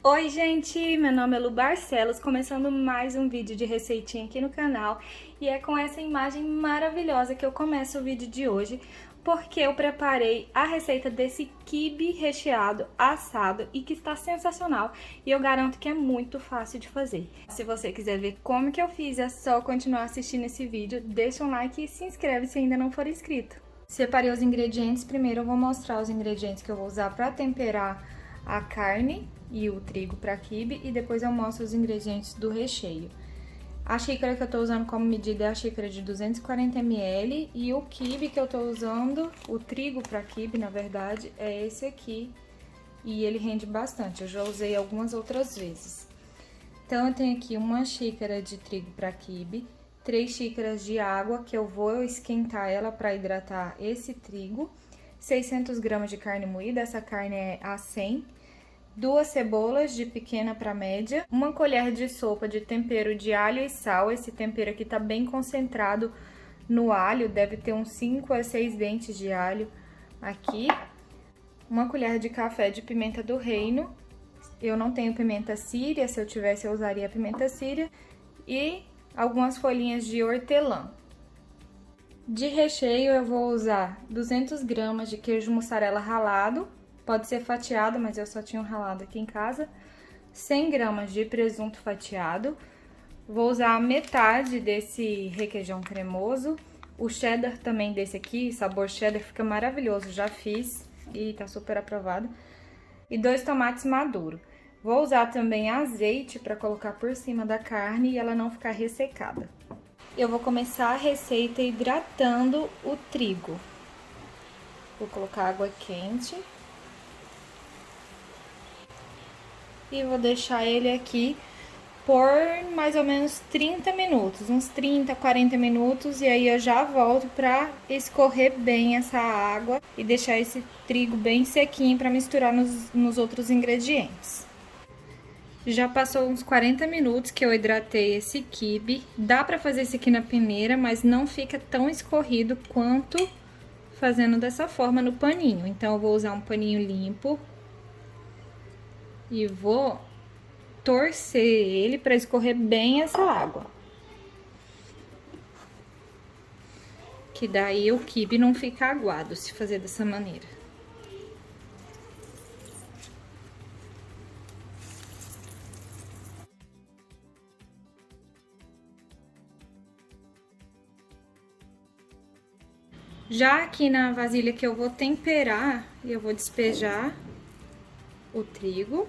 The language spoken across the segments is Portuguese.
Oi gente, meu nome é Lu Barcelos, começando mais um vídeo de receitinha aqui no canal. E é com essa imagem maravilhosa que eu começo o vídeo de hoje, porque eu preparei a receita desse quibe recheado, assado e que está sensacional. E eu garanto que é muito fácil de fazer. Se você quiser ver como que eu fiz, é só continuar assistindo esse vídeo, deixa um like e se inscreve se ainda não for inscrito. Separei os ingredientes, primeiro eu vou mostrar os ingredientes que eu vou usar para temperar a carne e o trigo para quibe e depois eu mostro os ingredientes do recheio. A xícara que eu tô usando como medida é a xícara de 240 ml e o quibe que eu tô usando, o trigo para quibe, na verdade, é esse aqui e ele rende bastante. Eu já usei algumas outras vezes. Então eu tenho aqui uma xícara de trigo para quibe, 3 xícaras de água que eu vou esquentar ela para hidratar esse trigo, 600 gramas de carne moída, essa carne é A100. 2 cebolas de pequena para média, 1 colher de sopa de tempero de alho e sal. Esse tempero aqui tá bem concentrado no alho, deve ter uns 5 a 6 dentes de alho aqui. 1 colher de café de pimenta do reino. Eu não tenho pimenta síria, se eu tivesse eu usaria a pimenta síria. E algumas folhinhas de hortelã. De recheio eu vou usar 200 gramas de queijo mussarela ralado. Pode ser fatiado, mas eu só tinha um ralado aqui em casa. 100 gramas de presunto fatiado. Vou usar a metade desse requeijão cremoso. O cheddar também desse aqui, sabor cheddar, fica maravilhoso. Já fiz e tá super aprovado. E 2 tomates maduros. Vou usar também azeite para colocar por cima da carne e ela não ficar ressecada. Eu vou começar a receita hidratando o trigo. Vou colocar água quente. E vou deixar ele aqui por mais ou menos 30 minutos, uns 30, 40 minutos, e aí eu já volto pra escorrer bem essa água e deixar esse trigo bem sequinho pra misturar nos outros ingredientes. Já passou uns 40 minutos que eu hidratei esse quibe. Dá pra fazer esse aqui na peneira, mas não fica tão escorrido quanto fazendo dessa forma no paninho. Então eu vou usar um paninho limpo. E vou torcer ele para escorrer bem essa água. Que daí o quibe não fica aguado se fazer dessa maneira. Já aqui na vasilha que eu vou temperar, eu vou despejar o trigo.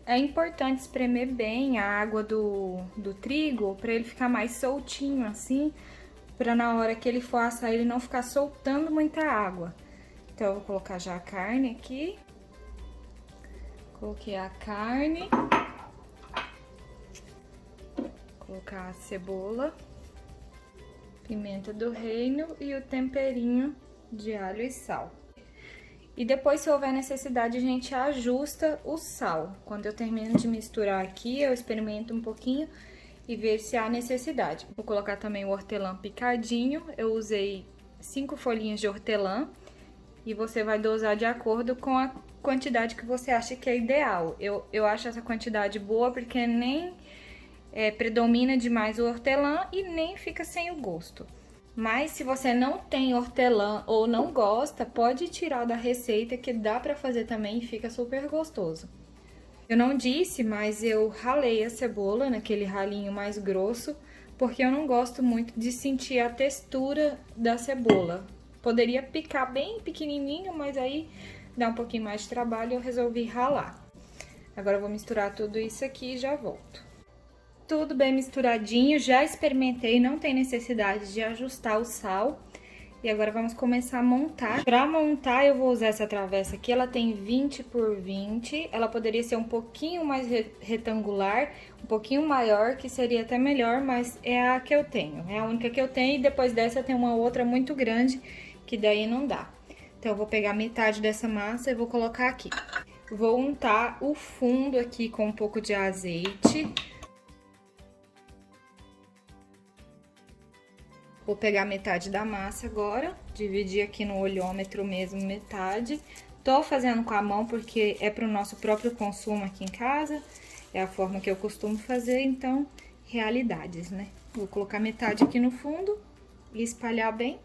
É importante espremer bem a água do trigo para ele ficar mais soltinho assim, para na hora que ele for assar ele não ficar soltando muita água. Então eu vou colocar já a carne aqui. Coloquei a carne. Colocar a cebola, pimenta do reino e o temperinho de alho e sal. E depois, se houver necessidade, a gente ajusta o sal. Quando eu termino de misturar aqui, eu experimento um pouquinho e ver se há necessidade. Vou colocar também o hortelã picadinho. Eu usei 5 folhinhas de hortelã e você vai dosar de acordo com a quantidade que você acha que é ideal. Eu acho essa quantidade boa porque nem predomina demais o hortelã e nem fica sem o gosto. Mas se você não tem hortelã ou não gosta, pode tirar da receita que dá pra fazer também e fica super gostoso. Eu não disse, mas eu ralei a cebola naquele ralinho mais grosso, porque eu não gosto muito de sentir a textura da cebola. Poderia picar bem pequenininho, mas aí dá um pouquinho mais de trabalho e eu resolvi ralar. Agora eu vou misturar tudo isso aqui e já volto. Tudo bem misturadinho, já experimentei, não tem necessidade de ajustar o sal. E agora vamos começar a montar. Para montar eu vou usar essa travessa aqui, ela tem 20 por 20. Ela poderia ser um pouquinho mais retangular, um pouquinho maior, que seria até melhor, mas é a que eu tenho. É a única que eu tenho e depois dessa tem uma outra muito grande, que daí não dá. Então eu vou pegar metade dessa massa e vou colocar aqui. Vou untar o fundo aqui com um pouco de azeite. Vou pegar metade da massa agora, dividir aqui no olhômetro mesmo metade, Tô fazendo com a mão porque é para o nosso próprio consumo aqui em casa. É a forma que eu costumo fazer, então, realidades, né? Vou colocar metade aqui no fundo e espalhar bem.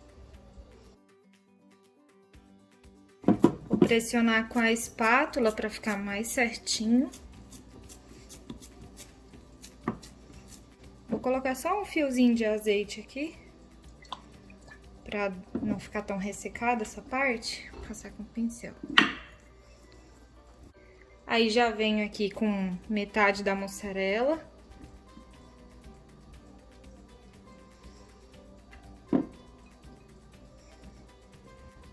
Vou pressionar com a espátula para ficar mais certinho. Vou colocar só um fiozinho de azeite aqui, pra não ficar tão ressecada essa parte. Vou passar com o pincel. Aí já venho aqui com metade da mussarela.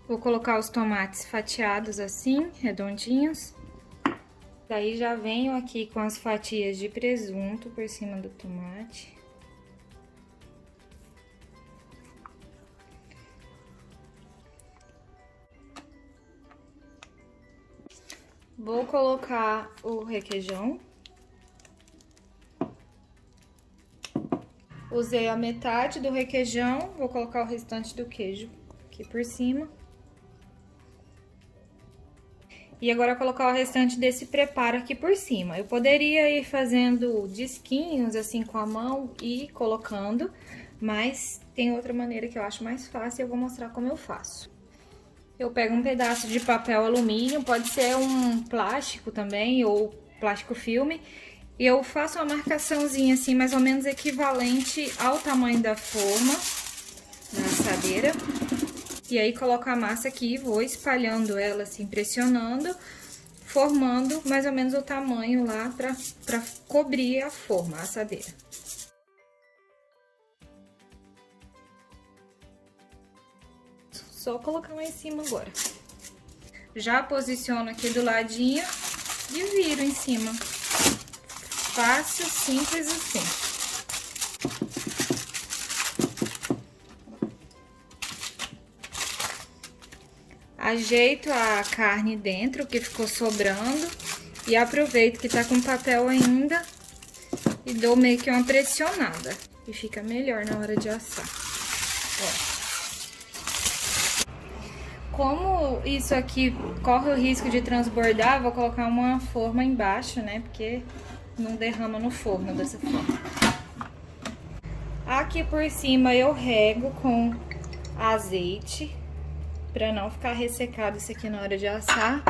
Vou colocar os tomates fatiados assim, redondinhos. Daí já venho aqui com as fatias de presunto por cima do tomate. Vou colocar o requeijão. Usei a metade do requeijão, vou colocar o restante do queijo aqui por cima. E agora colocar o restante desse preparo aqui por cima. Eu poderia ir fazendo disquinhos assim com a mão e ir colocando, mas tem outra maneira que eu acho mais fácil e eu vou mostrar como eu faço. Eu pego um pedaço de papel alumínio, pode ser um plástico também ou plástico filme, e eu faço uma marcaçãozinha assim, mais ou menos equivalente ao tamanho da forma da assadeira. E aí coloco a massa aqui, vou espalhando ela assim, pressionando, formando mais ou menos o tamanho lá pra cobrir a forma, a assadeira. Só colocar lá em cima agora. Já posiciono aqui do ladinho e viro em cima. Fácil, simples assim. Ajeito a carne dentro, que ficou sobrando, e aproveito que tá com papel ainda e dou meio que uma pressionada. E fica melhor na hora de assar. Ó. Como isso aqui corre o risco de transbordar, vou colocar uma forma embaixo, né? Porque não derrama no forno dessa forma. Aqui por cima eu rego com azeite, pra não ficar ressecado isso aqui na hora de assar.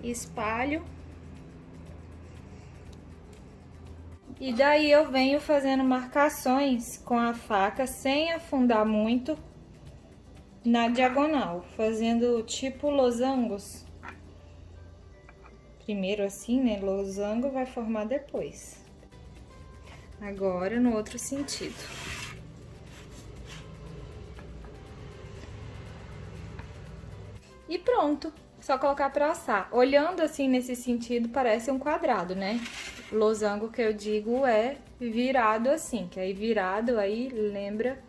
Espalho. E daí eu venho fazendo marcações com a faca, sem afundar muito, na diagonal, fazendo tipo losangos. Primeiro assim, né? Losango vai formar depois. Agora no outro sentido. E pronto, só colocar pra assar. Olhando assim nesse sentido, parece um quadrado, né? Losango que eu digo é virado assim, que aí virado aí lembra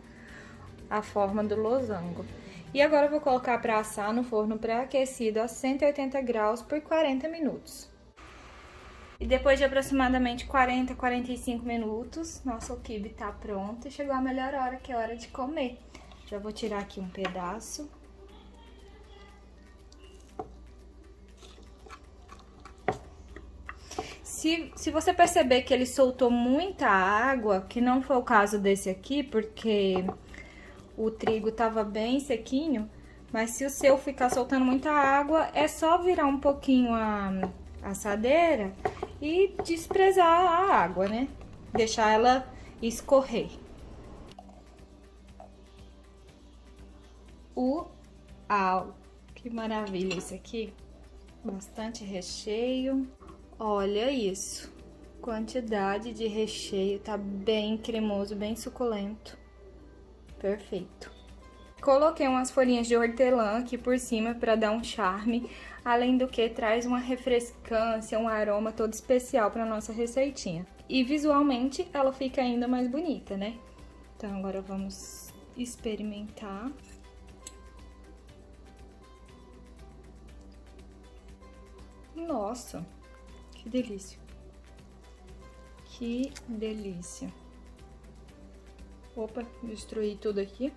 a forma do losango. E agora eu vou colocar pra assar no forno pré-aquecido a 180 graus por 40 minutos. E depois de aproximadamente 40, 45 minutos, nosso quibe tá pronto e chegou a melhor hora, que é a hora de comer. Já vou tirar aqui um pedaço. Se você perceber que ele soltou muita água, que não foi o caso desse aqui, porque o trigo tava bem sequinho, mas se o seu ficar soltando muita água, é só virar um pouquinho a assadeira e desprezar a água, né? Deixar ela escorrer. Uau! Que maravilha isso aqui! Bastante recheio. Olha isso, quantidade de recheio, tá bem cremoso, bem suculento, perfeito. Coloquei umas folhinhas de hortelã aqui por cima para dar um charme, além do que traz uma refrescância, um aroma todo especial para nossa receitinha. E visualmente ela fica ainda mais bonita, né? Então agora vamos experimentar. Nossa! Que delícia. Que delícia. Opa, destruí tudo aqui.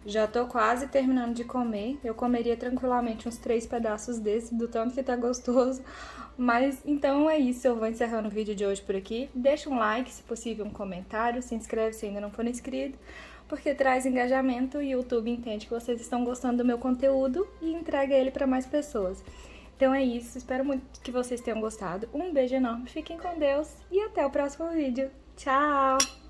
Já tô quase terminando de comer. Eu comeria tranquilamente uns 3 pedaços desse, do tanto que tá gostoso. Mas então é isso, eu vou encerrando o vídeo de hoje por aqui. Deixa um like, se possível um comentário, se inscreve se ainda não for inscrito, porque traz engajamento e o YouTube entende que vocês estão gostando do meu conteúdo e entrega ele para mais pessoas. Então é isso, espero muito que vocês tenham gostado. Um beijo enorme, fiquem com Deus e até o próximo vídeo. Tchau!